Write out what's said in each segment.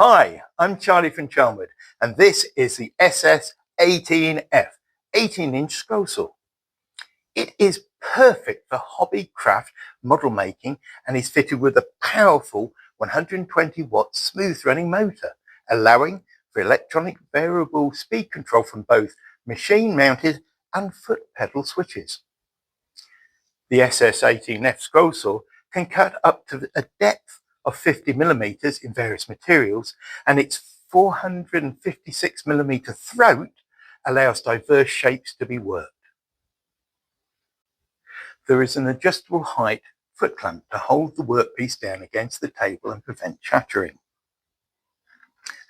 Hi, I'm Charlie from Charnwood, and this is the SS18F 18-inch scroll saw. It is perfect for hobby craft model making and is fitted with a powerful 120-watt smooth running motor, allowing for electronic variable speed control from both machine mounted and foot pedal switches. The SS18F scroll saw can cut up to a depth of 50 millimeters in various materials, and its 456 millimeter throat allows diverse shapes to be worked. There is an adjustable height foot clamp to hold the workpiece down against the table and prevent chattering.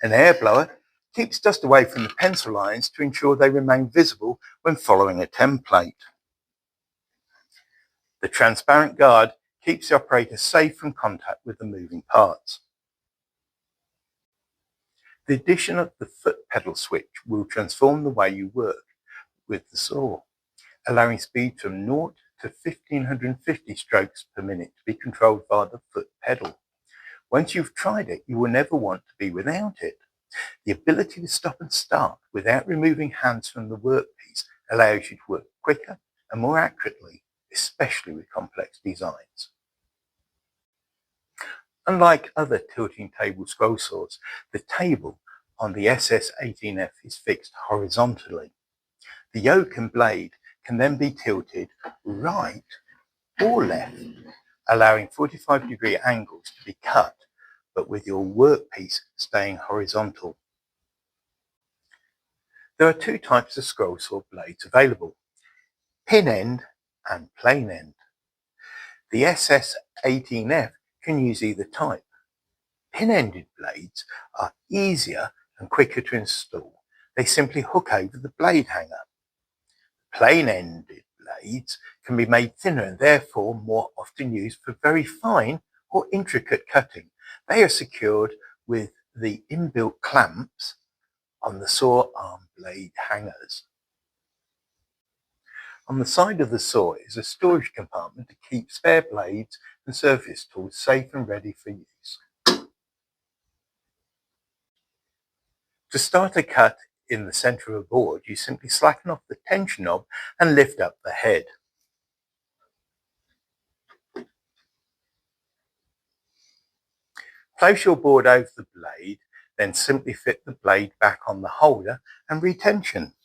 An air blower keeps dust away from the pencil lines to ensure they remain visible when following a template. The transparent guard keeps the operator safe from contact with the moving parts. The addition of the foot pedal switch will transform the way you work with the saw, allowing speed from 0 to 1550 strokes per minute to be controlled via the foot pedal. Once you've tried it, you will never want to be without it. The ability to stop and start without removing hands from the workpiece allows you to work quicker and more accurately, especially with complex designs. Unlike other tilting table scroll saws, the table on the SS18F is fixed horizontally. The yoke and blade can then be tilted right or left, allowing 45-degree angles to be cut, but with your workpiece staying horizontal. There are two types of scroll saw blades available: pin end and plain end. The SS18F can use either type. Pin-ended blades are easier and quicker to install. They simply hook over the blade hanger. Plain-ended blades can be made thinner and therefore more often used for very fine or intricate cutting. They are secured with the inbuilt clamps on the saw arm blade hangers. On the side of the saw is a storage compartment to keep spare blades and surface tools safe and ready for use. To start a cut in the center of a board, you simply slacken off the tension knob and lift up the head. Place your board over the blade, then simply fit the blade back on the holder and retension.